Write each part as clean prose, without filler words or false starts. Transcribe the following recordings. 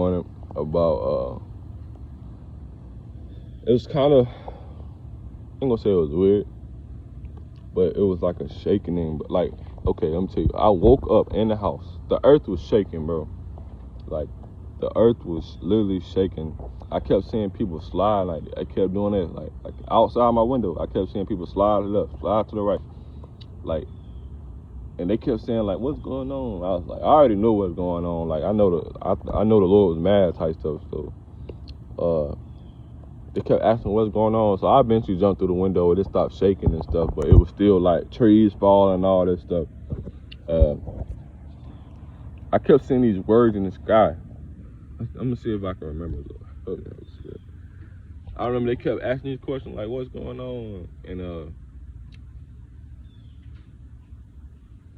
morning about it was kind of, I ain't gonna say it was weird, but it was like a shaking. But like, okay, let me tell you, I woke up in the house. The earth was shaking, bro. Like, the earth was literally shaking. I kept seeing people slide, like, I kept doing that, like outside my window. I kept seeing people slide to the left, slide to the right, like, and they kept saying, like, what's going on? I was like, I already know what's going on. Like, I know the Lord was mad type stuff. So, they kept asking what's going on. So I eventually jumped through the window and it stopped shaking and stuff, but it was still like trees falling and all this stuff. I kept seeing these words in the sky. I'm gonna see if I can remember. I remember they kept asking these questions like, what's going on? And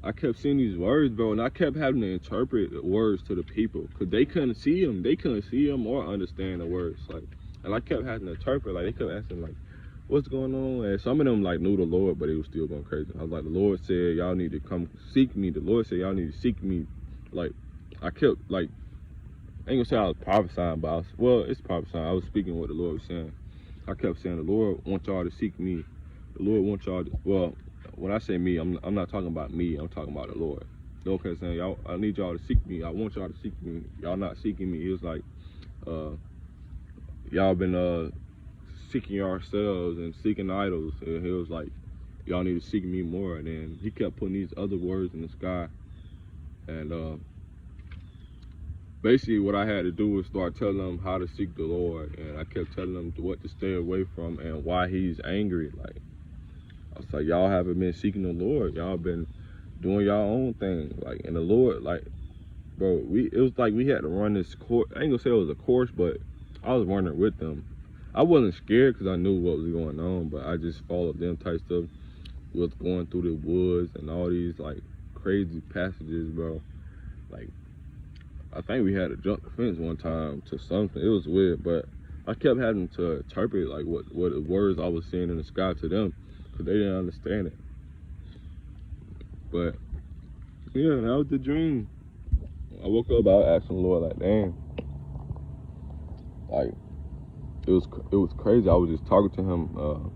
I kept seeing these words, bro, and I kept having to interpret the words to the people because they couldn't see them. They couldn't see them or understand the words. Like, and I kept having to interpret. Like, they kept asking, like, what's going on? And some of them, like, knew the Lord, but they was still going crazy. I was like, the Lord said, y'all need to come seek me. The Lord said, y'all need to seek me. Like, I kept, like, I ain't gonna say I was prophesying, but it's prophesying. I was speaking what the Lord was saying. I kept saying, the Lord wants y'all to seek me. The Lord wants y'all to, well, when I say me, I'm not talking about me. I'm talking about the Lord. The Lord kept saying, y'all, I need y'all to seek me. I want y'all to seek me. Y'all not seeking me. He was like, y'all been seeking yourselves and seeking idols. And he was like, y'all need to seek me more. And then he kept putting these other words in the sky. And basically what I had to do was start telling them how to seek the Lord. And I kept telling them what to stay away from and why he's angry. Like, I was like, y'all haven't been seeking the Lord. Y'all been doing y'all own thing. Like, and the Lord, like, bro, it was like we had to run this course. I ain't gonna say it was a course, but I was running with them. I wasn't scared because I knew what was going on, but I just followed them type stuff. Was going through the woods and all these, like, crazy passages, bro. Like, I think we had to jump the fence one time to something. It was weird, but I kept having to interpret, like, what the words I was seeing in the sky to them. They didn't understand it. But yeah, that was the dream. I woke up, I asked the Lord, like, damn, like, it was crazy. I was just talking to him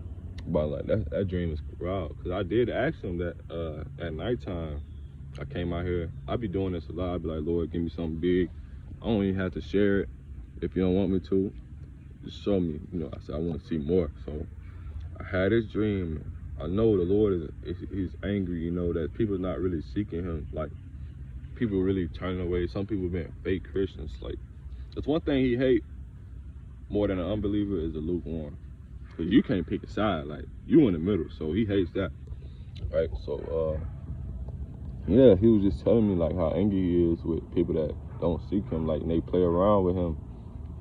about, like, that dream is wild. Because I did ask him that at nighttime. I came out here. I be doing this a lot. I be like, Lord, give me something big. I don't even have to share it. If you don't want me to, just show me. You know, I said I want to see more. So I had this dream. I know the Lord he's angry, you know, that people not really seeking him. Like, people really turning away. Some people being fake Christians. Like, that's one thing he hate more than an unbeliever is a lukewarm. Because you can't pick a side. Like, you in the middle. So he hates that. Right? So, yeah, he was just telling me, like, how angry he is with people that don't seek him. Like, and they play around with him,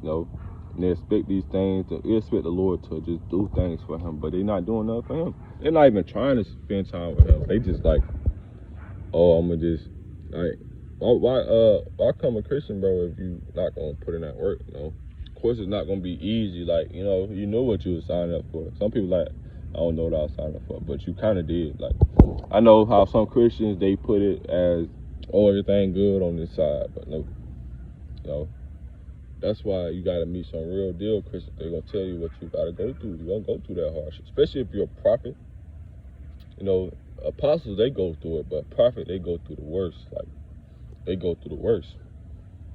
you know. And they expect these things, they expect the Lord to just do things for him, but they're not doing nothing for him. They're not even trying to spend time with him. They just like, oh, I'm gonna just, like, why come a Christian, bro, if you not gonna put in that work, you know? Of course, it's not gonna be easy, like, you know what you were signing up for. Some people, like, I don't know what I was signing up for, but you kind of did. Like, I know how some Christians, they put it as, oh, everything good on this side, but no, you know. That's why you gotta meet some real deal Christians. They're gonna tell you what you gotta go through. You're gonna go through that hardship, especially if you're a prophet. You know, apostles, they go through it, but prophet, they go through the worst. Like, they go through the worst.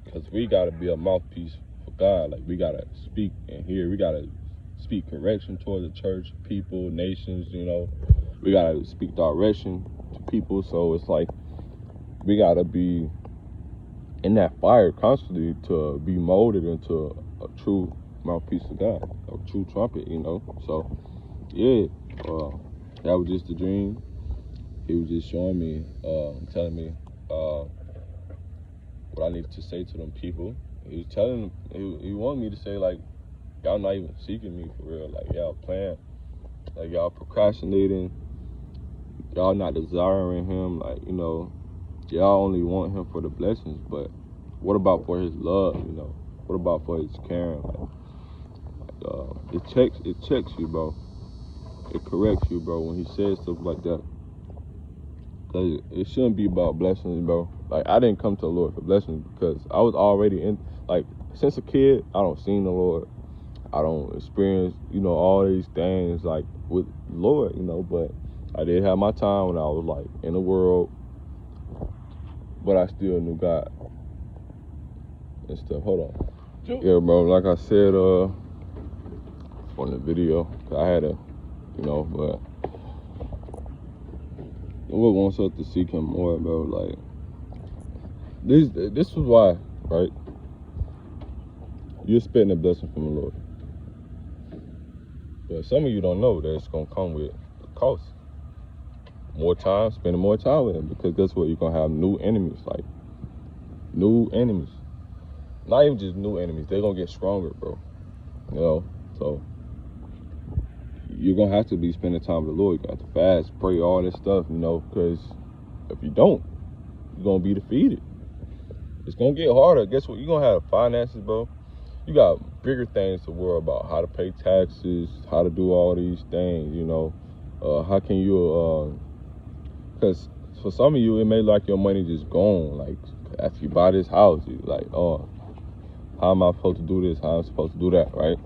Because we gotta be a mouthpiece for God. Like, we gotta speak and hear. We gotta speak correction toward the church, people, nations, you know. We gotta speak direction to people. So it's like, we gotta be in that fire constantly to be molded into a true mouthpiece of God, a true trumpet, you know. So yeah, that was just a dream. He was just showing me, telling me what I needed to say to them people. He was telling them, he wanted me to say, like, y'all not even seeking me for real. Like, y'all playing, like, y'all procrastinating, y'all not desiring him. Like, you know, y'all only want him for the blessings, but what about for his love, you know? What about for his caring? It checks you, bro. It corrects you, bro, when he says stuff like that. Cause it shouldn't be about blessings, bro. Like, I didn't come to the Lord for blessings because I was already in, like, since a kid, I don't seen the Lord. I don't experience, all these things like with the Lord, but I did have my time when I was like in the world, but I still knew God and stuff. Hold on. Yeah, bro, like I said on the video, I had a, but the Lord wants us to seek him more, bro. Like, this was why, right? You're expecting a blessing from the Lord. But some of you don't know that it's going to come with a cost. More time, spending more time with him. Because guess what? You're going to have new enemies. Like, new enemies. Not even just new enemies. They're going to get stronger, bro. So you're going to have to be spending time with the Lord. You got to fast, pray, all this stuff, because if you don't, you're going to be defeated. It's going to get harder. Guess what? You're going to have finances, bro. You got bigger things to worry about. How to pay taxes, how to do all these things, how can you, because for some of you, it may like your money just gone. Like, after you buy this house, you're like, oh, how am I supposed to do this? How am I supposed to do that, right?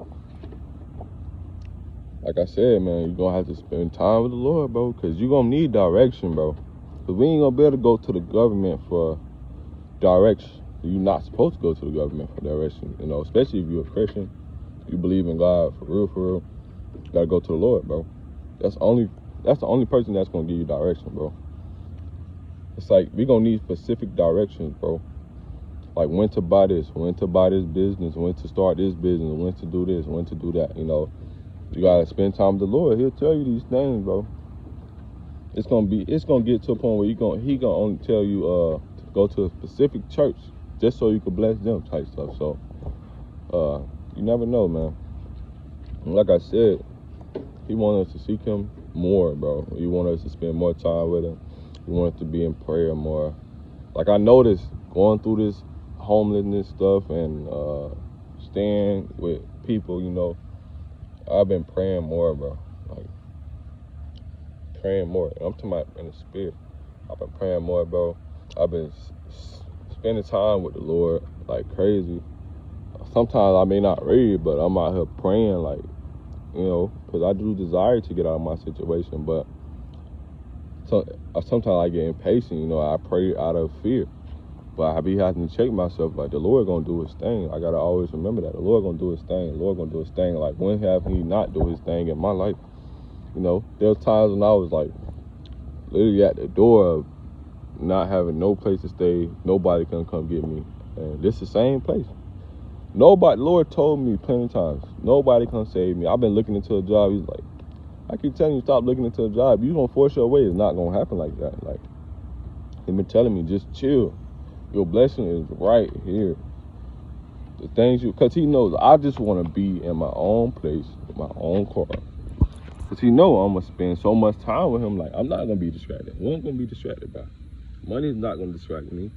Like I said, man, you're going to have to spend time with the Lord, bro, because you're going to need direction, bro. Because we ain't going to be able to go to the government for direction. You're not supposed to go to the government for direction, especially if you're a Christian. You believe in God for real, You got to go to the Lord, bro. That's the only person that's going to give you direction, bro. It's like, we're going to need specific directions, bro. Like when to buy this, when to buy this business, when to start this business, when to do this, when to do that, You got to spend time with the Lord. He'll tell you these things, bro. It's going to get to a point where he going to only tell you to go to a specific church just so you can bless them type stuff. So, you never know, man. And like I said, he wants us to seek him more, bro. He wants us to spend more time with him. He wants us to be in prayer more. Like I noticed going through this homelessness stuff and staying with people, I've been praying more, bro. Like, praying more. I'm talking about in the spirit. I've been praying more, bro. I've been spending time with the Lord like crazy. Sometimes I may not read, but I'm out here praying, like, because I do desire to get out of my situation. But sometimes I get impatient, I pray out of fear. But I be having to check myself, like, the Lord gonna do his thing. I gotta always remember that. The Lord gonna do his thing. The Lord gonna do his thing. Like, when have he not do his thing in my life? There's times when I was, like, literally at the door of not having no place to stay. Nobody can come get me. And this is the same place. Nobody, the Lord told me plenty of times, nobody can save me. I've been looking into a job. He's like, I keep telling you, stop looking into a job. You gonna force your way. It's not gonna happen like that. Like, he's been telling me, just chill. Your blessing is right here. The things because he knows I just want to be in my own place, with my own car. Because he knows I'm going to spend so much time with him. Like, I'm not going to be distracted. What I'm going to be distracted by? Money's not going to distract me.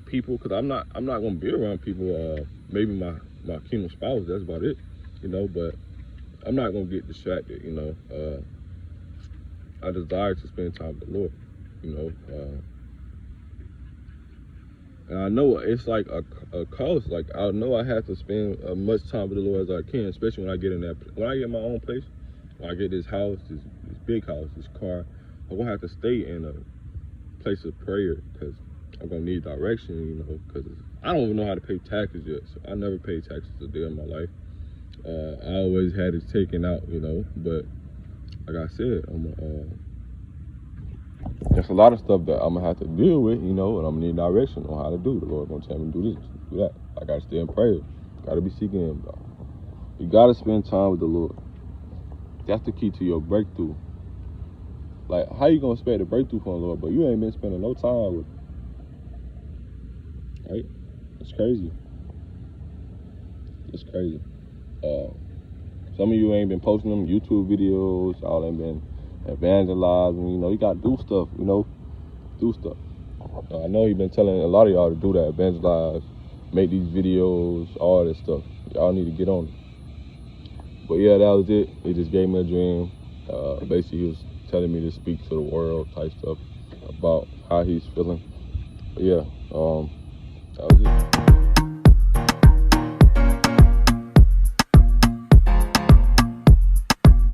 People, because I'm not going to be around people. Maybe my kingdom spouse, that's about it. But I'm not going to get distracted, I desire to spend time with the Lord, And I know it's like a cost. Like, I know I have to spend as much time with the Lord as I can, especially when I get in when I get my own place, when I get this house, this big house, this car, I'm going to have to stay in a place of prayer because I'm going to need direction, because I don't even know how to pay taxes yet. So I never paid taxes a day in my life. I always had it taken out, but like I said, there's a lot of stuff that I'm going to have to deal with, and I'm going to need direction on how to do. The Lord going to tell me to do this, do that. I got to stay in prayer. Got to be seeking him, bro. You got to spend time with the Lord. That's the key to your breakthrough. Like, how you going to expect a breakthrough from the Lord, but you ain't been spending no time with him? Right? It's crazy. It's crazy. Some of you ain't been posting them YouTube videos. Y'all ain't been evangelizing. You got to do stuff, do stuff. I know you've been telling a lot of y'all to do that, evangelize, make these videos, all this stuff. Y'all need to get on it. But yeah, that was it. He just gave me a dream. Basically, he was telling me to speak to the world type stuff about how he's feeling. But yeah, that was it.